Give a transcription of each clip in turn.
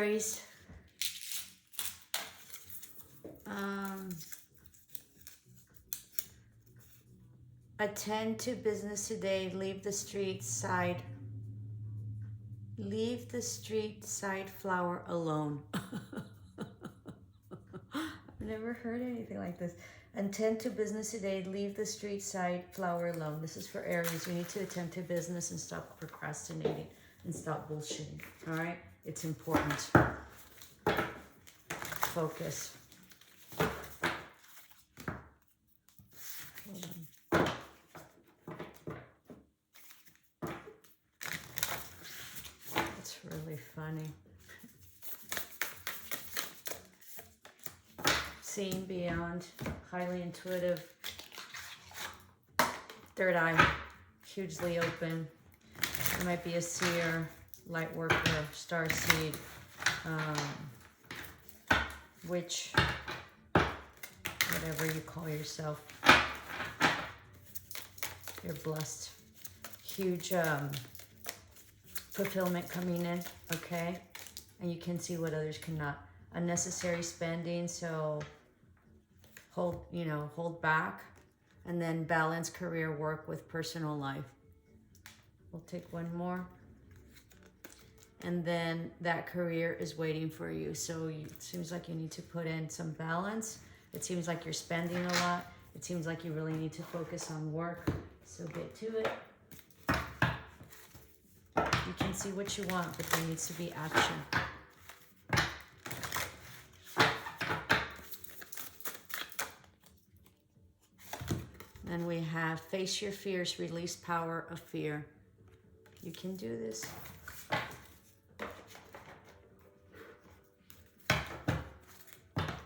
Aries, attend to business today. Leave the street side. Leave the street side flower alone. I've never heard anything like this. Attend to business today. Leave the street side flower alone. This is for Aries. You need to attend to business and stop procrastinating and stop bullshitting. All right? It's important. Focus. Hold on. It's really funny. Seeing beyond, highly intuitive. Third eye, hugely open. You might be a seer, light worker, starseed, witch, whatever you call yourself. You're blessed. Huge fulfillment coming in, okay? And you can see what others cannot. Unnecessary spending, so hold back. And then balance career work with personal life. We'll take one more. And then that career is waiting for you. So it seems like you need to put in some balance. It seems like you're spending a lot. It seems like you really need to focus on work. So get to it. You can see what you want, but there needs to be action. And we have face your fears, release power of fear. You can do this.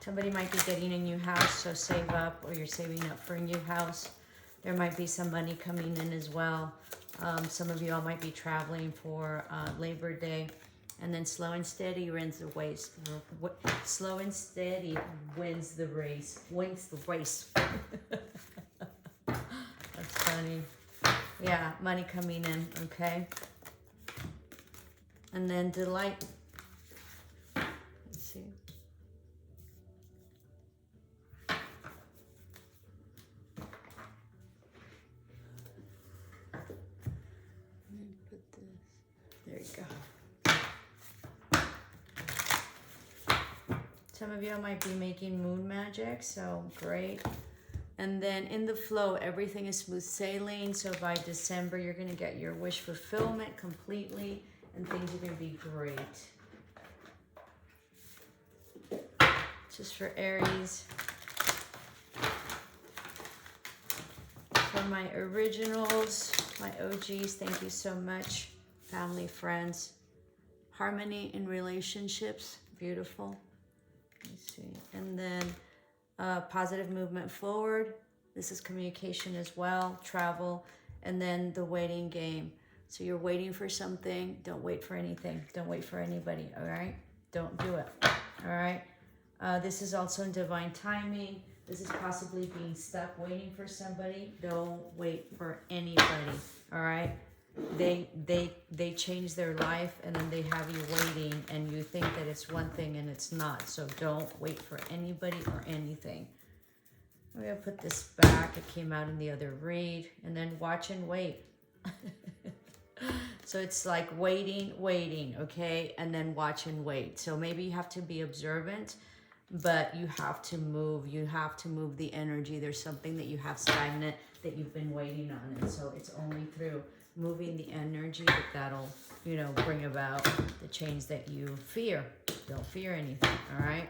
Somebody might be getting a new house, so save up, or you're saving up for a new house. There might be some money coming in as well. Some of you all might be traveling for Labor Day. And then slow and steady wins the race. Slow and steady wins the race. Wins the race. That's funny. Yeah, money coming in, okay? And then delight. Let's see. Put this. There you go. Some of you might be making moon magic, so great. And then in the flow, everything is smooth sailing. So by December, you're going to get your wish fulfillment completely. And things are going to be great. Just for Aries. For my originals, my OGs, thank you so much. Family, friends. Harmony in relationships. Beautiful. Let's see. And then positive movement forward. This is communication as well, travel, and then the waiting game. So you're waiting for something. Don't wait for anything. Don't wait for anybody, all right? Don't do it, all right? This is also in divine timing. This is possibly being stuck waiting for somebody. Don't wait for anybody, all right? They change their life, and then they have you waiting, and you think that it's one thing and it's not. So don't wait for anybody or anything. I'm gonna put this back. It came out in the other read. And then watch and wait. So it's like waiting, okay? And then watch and wait. So maybe you have to be observant, but you have to move. You have to move the energy. There's something that you have stagnant that you've been waiting on. And so it's only through moving the energy that'll, bring about the change that you fear. Don't fear anything, all right?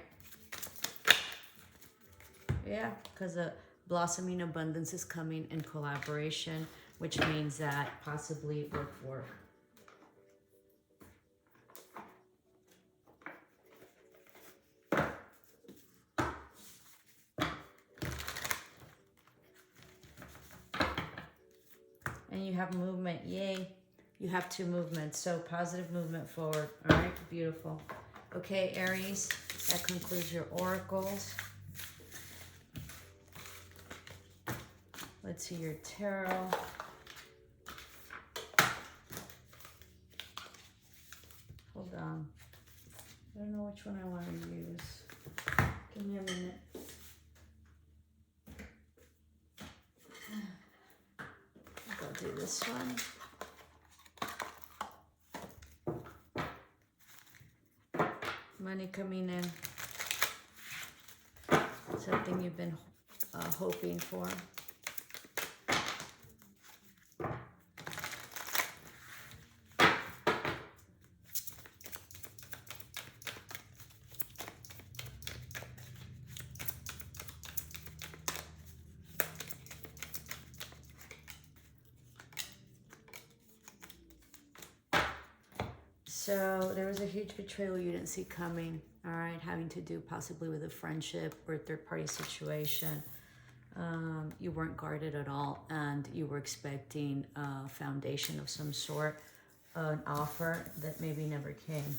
Yeah, because a blossoming abundance is coming in collaboration, which means that possibly work. And you have movement, yay. You have 2 movements, so positive movement forward. All right, beautiful. Okay, Aries, that concludes your oracles. Let's see your tarot. Hold on. I don't know which one I want to use. Give me a minute. I'll do this one. Money coming in. Something you've been hoping for. So there was a huge betrayal you didn't see coming, all right, having to do possibly with a friendship or a third-party situation. You weren't guarded at all, and you were expecting a foundation of some sort, an offer that maybe never came.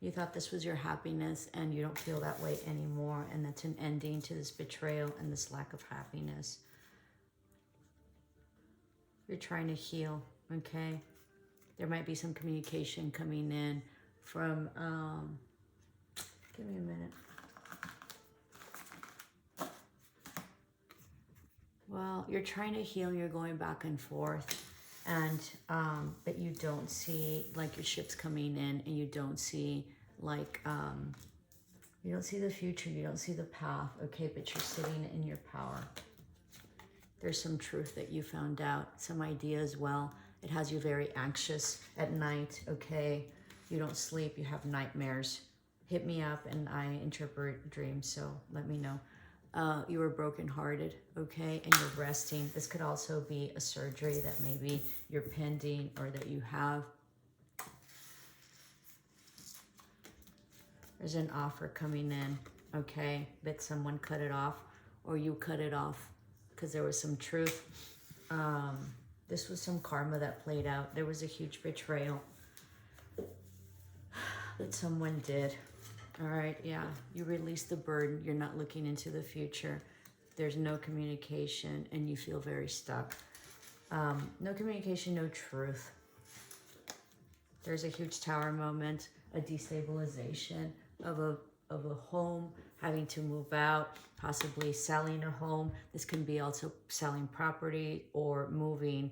You thought this was your happiness, and you don't feel that way anymore, and that's an ending to this betrayal and this lack of happiness. You're trying to heal, okay? There might be some communication coming in from, give me a minute. Well, you're trying to heal, you're going back and forth, and, but you don't see, like, your ship's coming in, and you don't see, like, you don't see the future, you don't see the path, okay? But you're sitting in your power. There's some truth that you found out, some idea as well. It has you very anxious at night, okay? You don't sleep, you have nightmares. Hit me up and I interpret dreams, so let me know. You were brokenhearted, okay? And you're resting. This could also be a surgery that maybe you're pending or that you have. There's an offer coming in, okay? But someone cut it off or you cut it off. Because there was some truth. This was some karma that played out. There was a huge betrayal that someone did. All right, yeah. You released the burden. You're not looking into the future. There's no communication and you feel very stuck. No communication, no truth. There's a huge tower moment, a destabilization of a home, having to move out, possibly selling a home. This can be also selling property or moving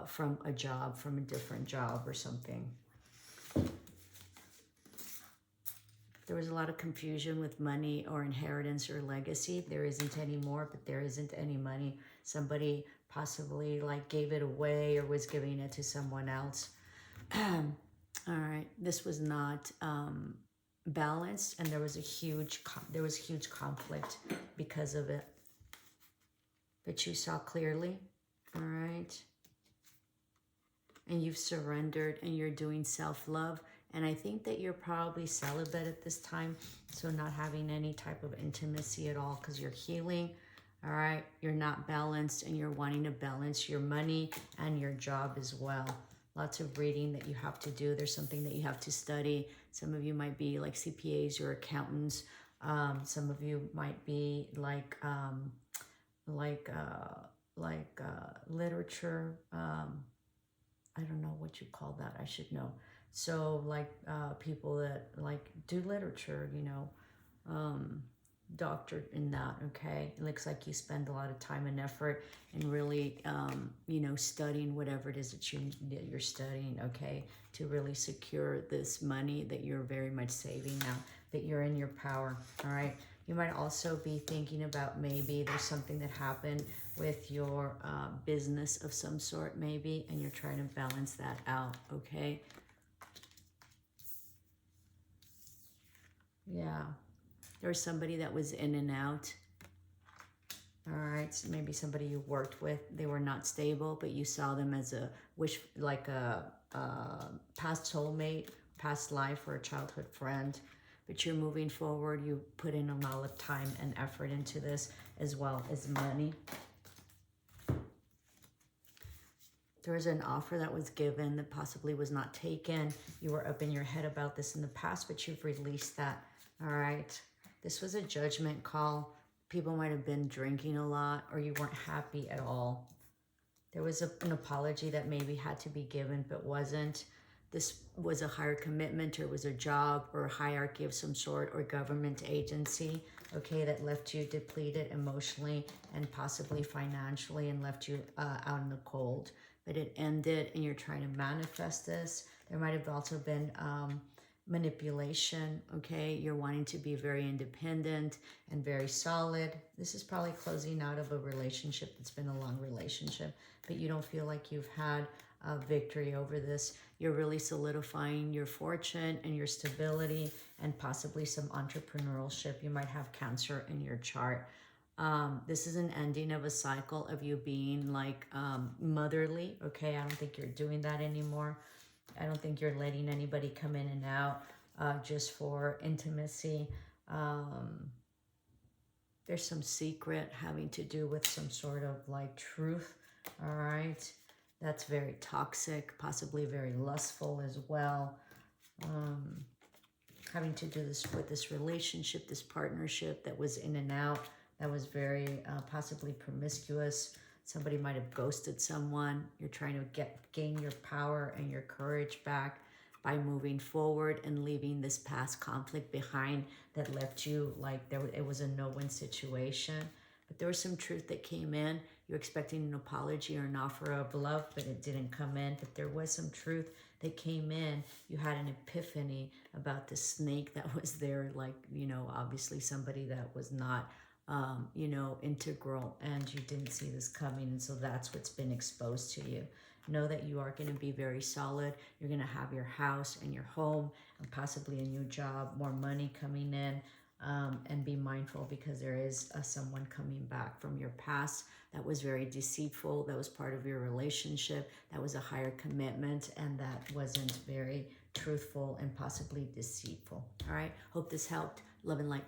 from a job, from a different job or something. There was a lot of confusion with money or inheritance or legacy. There isn't any more, but there isn't any money. Somebody possibly like gave it away or was giving it to someone else. All right, this was not balanced, and there was huge conflict because of it. But you saw clearly, all right? And you've surrendered and you're doing self-love. And I think that you're probably celibate at this time, so not having any type of intimacy at all because you're healing, all right? You're not balanced and you're wanting to balance your money and your job as well. Lots of reading that you have to do. There's something that you have to study. Some of you might be like CPAs or accountants. Some of you might be like literature. I don't know what you call that. I should know. So like people that like do literature, you know, doctor in that, okay? It looks like you spend a lot of time and effort and really, you know, studying whatever it is that you're studying, okay? To really secure this money that you're very much saving now, that you're in your power, all right? You might also be thinking about maybe there's something that happened with your business of some sort maybe, and you're trying to balance that out, okay? Yeah. There was somebody that was in and out. All right, so maybe somebody you worked with, they were not stable, but you saw them as a like a past soulmate, past life, or a childhood friend. But you're moving forward. You put in a lot of time and effort into this, as well as money. There was an offer that was given that possibly was not taken. You were up in your head about this in the past, but you've released that. All right. This was a judgment call. People might have been drinking a lot, or you weren't happy at all. There was an apology that maybe had to be given but wasn't. This was a higher commitment, or was a job or a hierarchy of some sort, or government agency, okay, that left you depleted emotionally and possibly financially, and left you out in the cold. But it ended, and you're trying to manifest this. There might have also been manipulation, okay? You're wanting to be very independent and very solid. This is probably closing out of a relationship that's been a long relationship, but you don't feel like you've had victory over this. You're really solidifying your fortune and your stability, and possibly some entrepreneurship. You might have Cancer in your chart. This is an ending of a cycle of you being like motherly, okay? I don't think you're doing that anymore. I don't think you're letting anybody come in and out just for intimacy. There's some secret having to do with some sort of like truth, all right? That's very toxic, possibly very lustful as well. Having to do this with this relationship, this partnership that was in and out, that was very possibly promiscuous. Somebody might have ghosted someone. You're trying to gain your power and your courage back by moving forward and leaving this past conflict behind that left you like it was a no-win situation. But there was some truth that came in. You're expecting an apology or an offer of love, but it didn't come in. But there was some truth that came in. You had an epiphany about the snake that was there, like, you know, obviously somebody that was not you know, integral, and you didn't see this coming, and so that's what's been exposed to you. Know that you are going to be very solid. You're going to have your house and your home and possibly a new job, more money coming in, and be mindful, because there is someone coming back from your past that was very deceitful, that was part of your relationship, that was a higher commitment, and that wasn't very truthful and possibly deceitful. All right, hope this helped. Love and light.